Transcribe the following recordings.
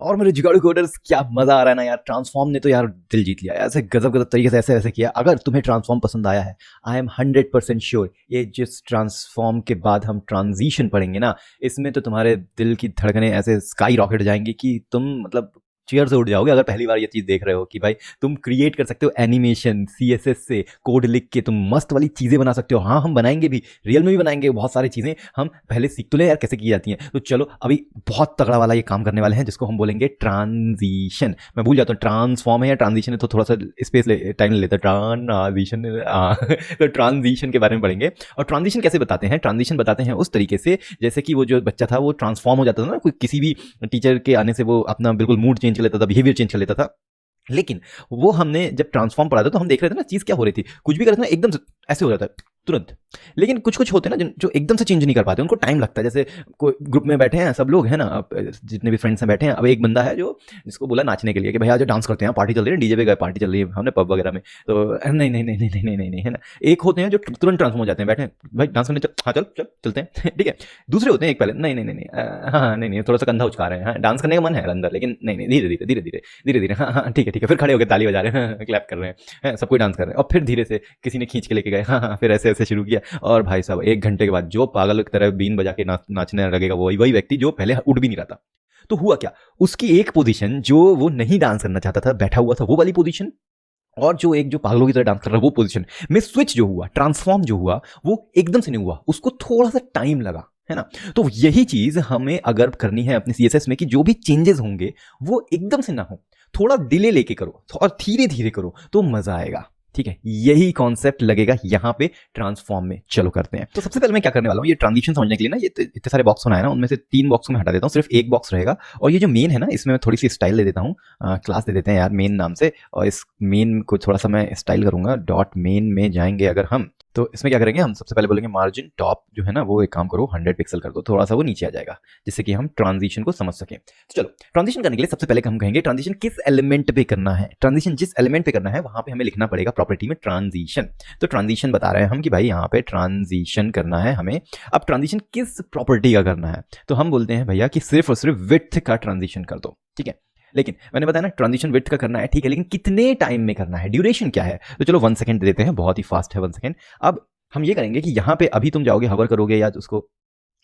और मेरे जुगाड़ू कोडर्स क्या मजा आ रहा है ना यार, ट्रांसफॉर्म ने तो यार दिल जीत लिया, ऐसे गजब गजब तरीके से ऐसे ऐसे किया। अगर तुम्हें ट्रांसफॉर्म पसंद आया है, आई एम 100% श्योर ये जिस ट्रांसफॉर्म के बाद हम ट्रांजिशन पढ़ेंगे ना, इसमें तो तुम्हारे दिल की धड़कनें ऐसे स्काई रॉकेट जाएंगी कि तुम मतलब चेयर से उठ जाओगे। अगर पहली बार ये चीज देख रहे हो कि भाई तुम क्रिएट कर सकते हो एनिमेशन सीएसएस से कोड लिख के, तुम मस्त वाली चीजें बना सकते हो। हाँ हम बनाएंगे भी, रियल में भी बनाएंगे बहुत सारी चीजें। हम पहले सीख तो ले यार कैसे की जाती हैं। तो चलो अभी बहुत तगड़ा वाला ये काम करने वाले हैं जिसको हम बोलेंगे ट्रांजिशन। मैं भूल जाता हूँ ट्रांसफॉर्म है या ट्रांजिशन है, तो थोड़ा सा स्पेस टाइम लेता है। ट्रांजिशन तो ट्रांजिशन के बारे में पढ़ेंगे। और ट्रांजिशन कैसे बताते हैं? ट्रांजिशन बताते हैं उस तरीके से जैसे कि वो जो बच्चा था वो ट्रांसफॉर्म हो जाता था ना, कोई किसी भी टीचर के आने से वो अपना बिल्कुल मूड चेंज कर लेता था, बिहेवियर चेंज कर लेता था। लेकिन वो हमने जब ट्रांसफॉर्म पढ़ा था तो हम देख रहे थे ना चीज क्या हो रही थी, कुछ भी कर रहे थे ना एकदम से ऐसे हो जाता है तुरंत। लेकिन कुछ कुछ होते हैं ना जो एकदम से चेंज नहीं कर पाते, उनको टाइम लगता है। जैसे कोई ग्रुप में बैठे हैं सब लोग है ना, अब जितने भी फ्रेंड्स हैं बैठे हैं, अब एक बंदा है जो जिसको बोला नाचने के लिए कि भैया जो डांस करते हैं, पार्टी चल रही है, डीजे पे गए, पार्टी चल रही है हमने पब वगैरह में, तो नहीं नहीं नहीं नहीं नहीं नहीं नहीं नहीं है ना। एक होते हैं जो तुरंत ट्रांसफॉर्म हो जाते हैं, बैठे हैं भाई डांस करने, हाँ चल चल चलते हैं ठीक है। दूसरे होते हैं एक पहले नहीं नहीं नहीं नहीं हाँ नहीं नहीं थोड़ा सा कंधा उचका रहे हैं, हाँ डांस करने का मन है अंदर लेकिन नहीं नहीं, धीरे धीरे धीरे धीरे धीरे धीरे, हाँ हाँ ठीक है, फिर खड़े होकर ताली बजा रहे हैं, क्लैप कर रहे हैं, सब कोई डांस कर रहे हैं। और फिर धीरे से किसी ने खींच के लेके गए, हाँ हाँ, फिर ऐसे ऐसे शुरू किया। और भाई साहब 1 घंटे के बाद जो पागल की तरह बीन बजा के नाचने लगेगा वही वही व्यक्ति जो पहले उठ भी नहीं रहा था। तो हुआ क्या, उसकी एक पोजीशन जो वो नहीं डांस करना चाहता था, बैठा हुआ था, वो वाली पोजीशन, और जो एक जो पागलों की तरह डांस कर रहा है वो पोजीशन में स्विच जो हुआ, ट्रांसफॉर्म जो हुआ, वो एकदम से नहीं हुआ, उसको थोड़ा सा टाइम लगा, है ना। तो यही चीज हमें अगर करनी है अपने सीएसएस में कि जो भी चेंजेस होंगे वो एकदम से ना हो, थोड़ा डिले लेके करो और धीरे धीरे करो तो मजा आएगा। ठीक है, यही कॉन्सेप्ट लगेगा यहाँ पे ट्रांसफॉर्म में। चलो करते हैं। तो सबसे पहले मैं क्या करने वाला हूँ, ये ट्रांजिशन समझने के लिए ना ये इतने सारे बॉक्स बनाए ना, उनमें से 3 बॉक्स को मैं हटा देता हूँ, सिर्फ एक बॉक्स रहेगा। और ये जो मेन है ना, इसमें मैं थोड़ी सी स्टाइल दे देता हूँ, क्लास दे देते हैं यार मेन नाम से। और इस मेन को थोड़ा सा मैं स्टाइल करूंगा। डॉट मेन में जाएंगे अगर हम, तो इसमें क्या करेंगे हम, सबसे पहले बोलेंगे मार्जिन टॉप जो है ना वो एक काम करो 100 पिक्सल कर दो, थोड़ा सा वो नीचे आ जाएगा जिससे कि हम ट्रांजिशन को समझ सकें। तो चलो ट्रांजिशन करने के लिए सबसे पहले हम कहेंगे ट्रांजिशन किस एलिमेंट पे करना है। ट्रांजिशन जिस एलिमेंट पे करना है वहां पे हमें लिखना पड़ेगा प्रॉपर्टी में ट्रांजिशन। तो ट्रांजिशन बता रहे हैं हम कि भाई यहाँ पे ट्रांजिशन करना है हमें। अब ट्रांजिशन किस प्रॉपर्टी का करना है, तो हम बोलते हैं भैया कि सिर्फ और सिर्फ विड्थ का ट्रांजिशन कर दो। ठीक है, लेकिन मैंने बताया ना ट्रांजिशन विड्थ का करना है, ठीक है, लेकिन कितने टाइम में करना है, ड्यूरेशन क्या है। तो चलो 1 सेकंड दे देते हैं, बहुत ही फास्ट है 1 सेकंड। अब हम ये करेंगे कि यहाँ पे अभी तुम जाओगे हवर करोगे या उसको,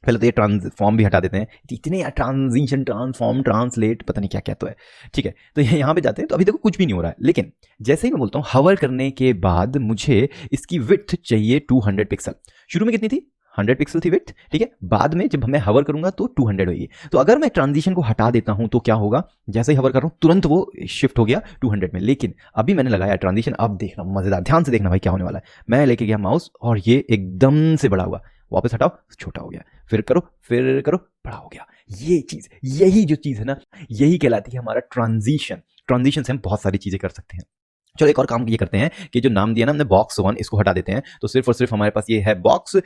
पहले तो ये ट्रांसफॉर्म भी हटा देते हैं, इतने ट्रांजिशन ट्रांसफॉर्म ट्रांसलेट पता नहीं क्या क्या तो है। ठीक है, तो यहाँ पे जाते हैं तो अभी देखो कुछ भी नहीं हो रहा है, लेकिन जैसे ही मैं बोलता हूँ हवर करने के बाद मुझे इसकी विड्थ चाहिए 200 पिक्सल। शुरू में कितनी थी, 100 पिक्सल थी विड्थ, ठीक है। बाद में जब मैं हवर करूंगा तो 200 होगी। तो अगर मैं ट्रांजिशन को हटा देता हूं तो क्या होगा, जैसे ही हवर कर रहा हूं तुरंत वो शिफ्ट हो गया 200 में। लेकिन अभी मैंने लगाया ट्रांजिशन, अब देखना मजेदार, ध्यान से देखना भाई क्या होने वाला है। मैं लेके गया माउस और ये एकदम से बड़ा हुआ, वापस हटाओ छोटा हो गया, फिर करो बड़ा हो गया। ये चीज, यही जो चीज है ना, यही कहलाती है हमारा ट्रांजिशन। ट्रांजिशन से हम बहुत सारी चीजें कर सकते हैं। चलो एक और काम ये करते हैं कि जो नाम दिया ना हमने बॉक्स 1, इसको हटा देते हैं। तो सिर्फ और सिर्फ हमारे पास ये है बॉक्स,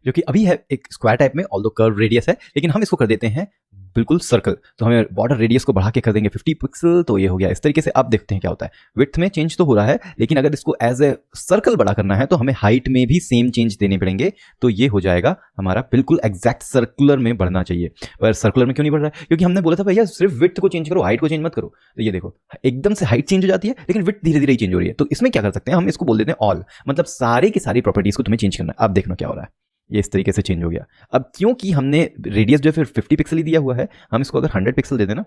जो कि अभी है एक स्क्वायर टाइप में, ऑल्दो कर्व रेडियस है, लेकिन हम इसको कर देते हैं बिल्कुल सर्कल। तो हमें बॉर्डर रेडियस को बढ़ा के कर देंगे 50 पिक्सल, तो ये हो गया इस तरीके से। अब देखते हैं क्या होता है, विड्थ में चेंज तो हो रहा है, लेकिन अगर इसको एज ए सर्कल बड़ा करना है तो हमें हाइट में भी सेम चेंज देने पड़ेंगे। तो ये हो जाएगा हमारा बिल्कुल एग्जैक्ट सर्कुलर में बढ़ना चाहिए। पर सर्कुलर में क्यों नहीं बढ़ रहा है, क्योंकि हमने बोला था भैया सिर्फ विड्थ को चेंज करो, हाइट को चेंज मत करो। तो ये देखो एकदम से हाइट चेंज हो जाती है लेकिन विड्थ धीरे धीरे चेंज हो रही है। तो इसमें क्या कर सकते हैं, हम इसको बोल देते हैं ऑल, मतलब सारी की सारी प्रॉपर्टीज को तुम्हें चेंज करना है। अब देखना क्या हो रहा है, ये इस तरीके से चेंज हो गया। अब क्योंकि हमने रेडियस जो है फिर 50 पिक्सल ही दिया हुआ है, हम इसको अगर 100 पिक्सल दे देना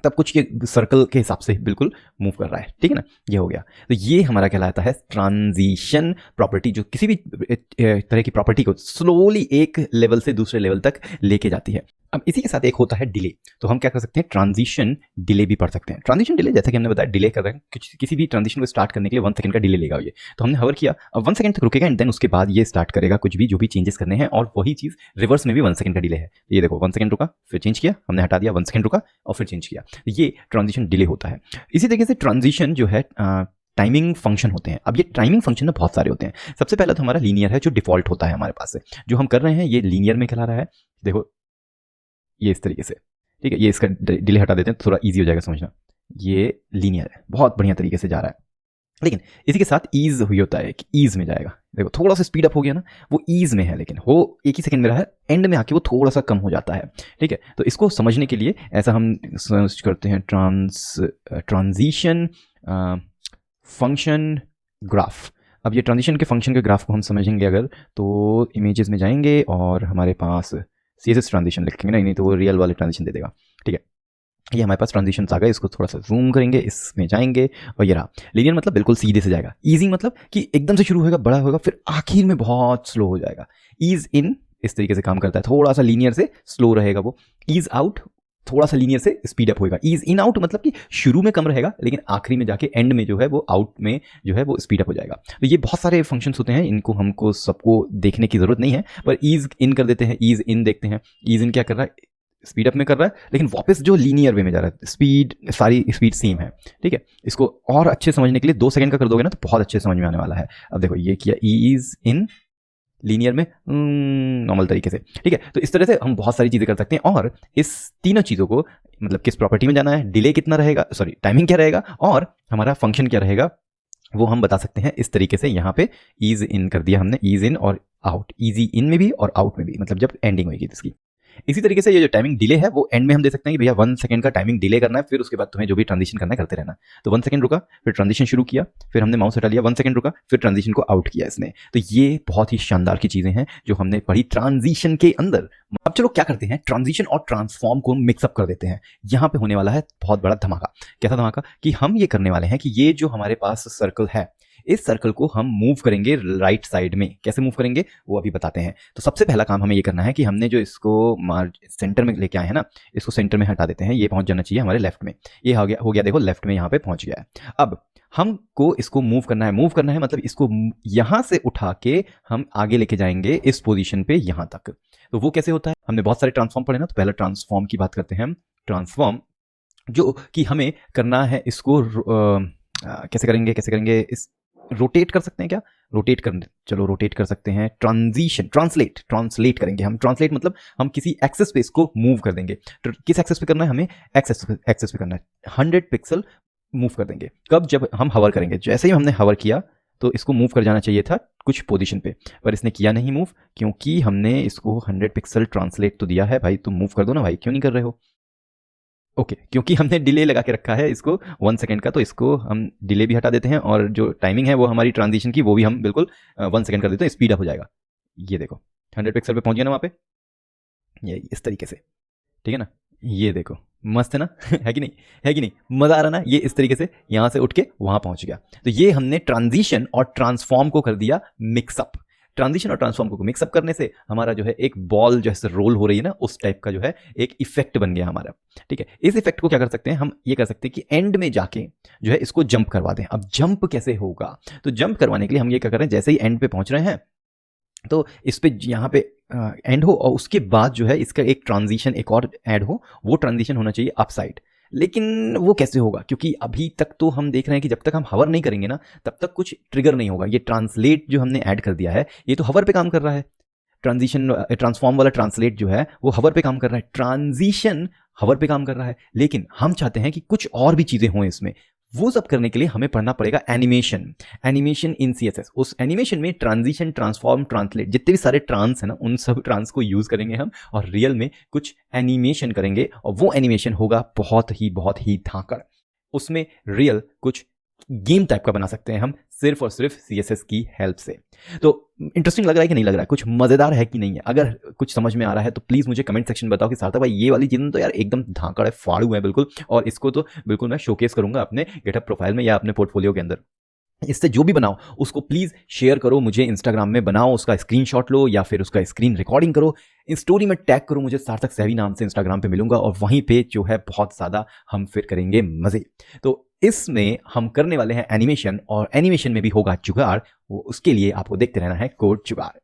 तब कुछ ये सर्कल के हिसाब से बिल्कुल मूव कर रहा है। ठीक है ना, ये हो गया। तो ये हमारा कहलाता है ट्रांजिशन प्रॉपर्टी, जो किसी भी तरह की प्रॉपर्टी को स्लोली एक लेवल से दूसरे लेवल तक लेके जाती है। अब इसी के साथ एक होता है डिले। तो हम क्या कर सकते हैं, ट्रांजिशन डिले भी पढ़ सकते हैं। ट्रांजिशन डिले जैसे कि हमने बताया डिले कर रहे हैं, किसी भी ट्रांजिशन को स्टार्ट करने के लिए 1 सेकंड का डिले लेगा ये। तो हमने हवर किया, अब 1 सेकंड तक रुकेगा एंड देन उसके बाद ये स्टार्ट करेगा कुछ भी जो भी चेंजेस करने हैं, और वही चीज रिवर्स में भी 1 सेकंड का डिले है। ये देखो 1 सेकंड रुका, फिर चेंज किया, हमने हटा दिया, 1 सेकंड रुका और फिर चेंज किया। ये ट्रांजिशन डिले होता है। इसी तरीके से ट्रांजिशन जो है टाइमिंग फंक्शन होते हैं। अब ये टाइमिंग फंक्शन में बहुत सारे होते हैं। सबसे पहला तो हमारा लीनियर है, जो डिफॉल्ट होता है हमारे पास से, जो हम कर रहे हैं ये लीनियर में कहला रहा है। देखो ये इस तरीके से, ठीक है, ये इसका डिले हटा देते हैं तो थोड़ा इजी हो जाएगा समझना। ये लीनियर है, बहुत बढ़िया तरीके से जा रहा है। लेकिन इसी के साथ ईज हुई होता है कि ईज में जाएगा। देखो थोड़ा सा स्पीड अप हो गया ना, वो ईज में है, लेकिन हो एक ही सेकंड में रहा है, एंड में आके वो थोड़ा सा कम हो जाता है। ठीक है, तो इसको समझने के लिए ऐसा हम सर्च करते हैं ट्रांजिशन फंक्शन ग्राफ। अब ये ट्रांजिशन के फंक्शन के ग्राफ को हम समझेंगे अगर, तो इमेजेस में जाएंगे और हमारे पास CSS ट्रांजिशन लिखेंगे, नहीं तो वो रियल वाले ट्रांजिशन दे देगा। ठीक है, ये हमारे पास ट्रांजिशन आ गए, इसको थोड़ा सा जूम करेंगे, इसमें जाएंगे और ये रहा। लीनियर मतलब बिल्कुल सीधे से जाएगा। ईजी मतलब कि एकदम से शुरू होगा, बड़ा होगा, फिर आखिर में बहुत स्लो हो जाएगा। ईज इन इस तरीके से काम करता है, थोड़ा सा लीनियर से स्लो रहेगा वो। ईज आउट थोड़ा सा लीनियर से स्पीड अप होएगा। ईज इन आउट मतलब कि शुरू में कम रहेगा, लेकिन आखिरी में जाके एंड में जो है वो आउट में जो है वो स्पीड अप हो जाएगा। तो ये बहुत सारे फंक्शंस होते हैं, इनको हमको सबको देखने की जरूरत नहीं है, पर ईज इन कर देते हैं। ईज इन देखते हैं, ईज इन क्या कर रहा है, स्पीड अप में कर रहा है, लेकिन वापस जो लीनियर वे में जा रहा है, स्पीड सारी स्पीड सेम है। ठीक है, इसको और अच्छे समझने के लिए 2 सेकंड का कर दोगे ना तो बहुत अच्छे समझ में आने वाला है। अब देखो ये किया, ईज इन लीनियर में नॉर्मल तरीके से। ठीक है, तो इस तरह से हम बहुत सारी चीजें कर सकते हैं, और इस तीनों चीजों को मतलब किस प्रॉपर्टी में जाना है, डिले कितना रहेगा, सॉरी टाइमिंग क्या रहेगा, और हमारा फंक्शन क्या रहेगा, वो हम बता सकते हैं इस तरीके से। यहाँ पे ईज इन कर दिया हमने, ईज इन और आउट, ईजी इन में भी और आउट में भी, मतलब जब एंडिंग होगी इसकी। इसी तरीके से ये जो टाइमिंग डिले है वो एंड में हम दे सकते हैं कि भैया 1 सेकंड का टाइमिंग डिले करना है, फिर उसके बाद तुम्हें जो भी ट्रांजिशन करना है करते रहना। तो 1 सेकंड रुका, फिर ट्रांजिशन शुरू किया, फिर हमने माउस हटा लिया, 1 सेकंड रुका, फिर ट्रांजिशन को आउट किया इसने। तो ये बहुत ही शानदार की चीजें हैं जो हमने पढ़ी ट्रांजिशन के अंदर। अब चलो क्या करते हैं, ट्रांजिशन और ट्रांसफॉर्म को मिक्सअप कर देते हैं। यहाँ पे होने वाला है बहुत बड़ा धमाका। कैसा धमाका कि हम ये करने वाले हैं कि ये जो हमारे पास सर्कल है, इस सर्कल को हम मूव करेंगे राइट साइड में। कैसे मूव करेंगे वो अभी बताते हैं। तो सबसे पहला काम हमें ये करना है कि हमने जो इसको सेंटर में लेके आए हैं ना, इसको सेंटर में हटा देते हैं। ये पहुंच जाना चाहिए हमारे लेफ्ट में। ये हो गया देखो लेफ्ट में यहाँ पे पहुंच गया है। अब हमको इसको मूव करना है मतलब इसको यहां से उठा के हम आगे लेके जाएंगे इस पोजीशन पे यहां तक। तो वो कैसे होता है, हमने बहुत सारे ट्रांसफॉर्म पढ़े ना, तो पहला ट्रांसफॉर्म की बात करते हैं हम। ट्रांसफॉर्म जो कि हमें करना है, इसको कैसे करेंगे, इस रोटेट कर सकते हैं क्या, चलो रोटेट कर सकते हैं। ट्रांसलेट करेंगे हम। ट्रांसलेट मतलब हम किसी एक्सेस पे इसको मूव कर देंगे। किस एक्सेस पे करना है हमें, एक्सेस पे करना है। 100 पिक्सल मूव कर देंगे। कब, जब हम हवर करेंगे। जैसे ही हमने हवर किया तो इसको मूव कर जाना चाहिए था कुछ पोजीशन पे, पर इसने किया नहीं मूव, क्योंकि हमने इसको 100 पिक्सल ट्रांसलेट तो दिया है। भाई तुम मूव कर दो ना भाई, क्यों नहीं कर रहे हो। ओके, क्योंकि हमने डिले लगा के रखा है इसको 1 सेकंड का, तो इसको हम डिले भी हटा देते हैं, और जो टाइमिंग है वो हमारी ट्रांजिशन की, वो भी हम बिल्कुल 1 सेकंड कर देते हैं, स्पीड अप हो जाएगा। ये देखो 100 पिक्सल पे पहुंच गया ना वहाँ पे, ये इस तरीके से। ठीक है ना, ये देखो मस्त है ना है कि नहीं, मजा आ रहा ना। ये इस तरीके से यहाँ से उठ के वहां पहुंच गया। तो ये हमने ट्रांजिशन और ट्रांसफॉर्म को कर दिया मिक्सअप। ट्रांजिशन और ट्रांसफॉर्म को मिक्सअप करने से हमारा जो है एक बॉल जैसे रोल हो रही है ना, उस टाइप का जो है एक इफेक्ट बन गया हमारा। ठीक है, इस इफेक्ट को क्या कर सकते हैं हम, ये कर सकते हैं कि एंड में जाके जो है इसको जंप करवा दें। अब जंप कैसे होगा, तो जंप करवाने के लिए हम ये क्या कर रहे हैं, जैसे ही एंड पे पहुंच रहे हैं तो इस पे यहाँ पे एंड हो, और उसके बाद जो है इसका एक ट्रांजिशन एक और ऐड हो। वो ट्रांजिशन होना चाहिए अपसाइड। लेकिन वो कैसे होगा, क्योंकि अभी तक तो हम देख रहे हैं कि जब तक हम हवर नहीं करेंगे ना, तब तक कुछ ट्रिगर नहीं होगा। ये ट्रांसलेट जो हमने ऐड कर दिया है, ये तो हवर पे काम कर रहा है। ट्रांसफॉर्म वाला ट्रांसलेट जो है वो हवर पे काम कर रहा है, ट्रांजिशन हवर पे काम कर रहा है। लेकिन हम चाहते हैं कि कुछ और भी चीजें हों इसमें। वो सब करने के लिए हमें पढ़ना पड़ेगा एनिमेशन इन CSS। उस एनिमेशन में ट्रांजिशन, ट्रांसफॉर्म, ट्रांसलेट, जितने भी सारे ट्रांस है ना, उन सब ट्रांस को यूज करेंगे हम, और रियल में कुछ एनिमेशन करेंगे। और वो एनिमेशन होगा बहुत ही धाकड़। उसमें रियल कुछ गेम टाइप का बना सकते हैं हम, सिर्फ और सिर्फ CSS की हेल्प से। तो इंटरेस्टिंग लग रहा है कि नहीं लग रहा है, कुछ मजेदार है कि नहीं है। अगर कुछ समझ में आ रहा है तो प्लीज मुझे कमेंट सेक्शन में बताओ कि सार्थक भाई ये वाली चीजें तो यार एकदम धाकड़ है, फाड़ू है बिल्कुल, और इसको तो बिल्कुल मैं शोकेस करूंगा अपने गेटअप प्रोफाइल में या अपने पोर्टफोलियो के अंदर। इससे जो भी बनाओ उसको प्लीज शेयर करो मुझे, इंस्टाग्राम में बनाओ, उसका स्क्रीनशॉट लो या फिर उसका स्क्रीन रिकॉर्डिंग करो, स्टोरी में टैग करो मुझे, सार्थक सहवी नाम से इंस्टाग्राम पे मिलूंगा, और वहीं पे जो है बहुत ज्यादा हम फिर करेंगे मजे। तो इसमें हम करने वाले हैं एनिमेशन, और एनिमेशन में भी होगा जुगाड़। वो उसके लिए आपको देखते रहना है कोड जुगाड़।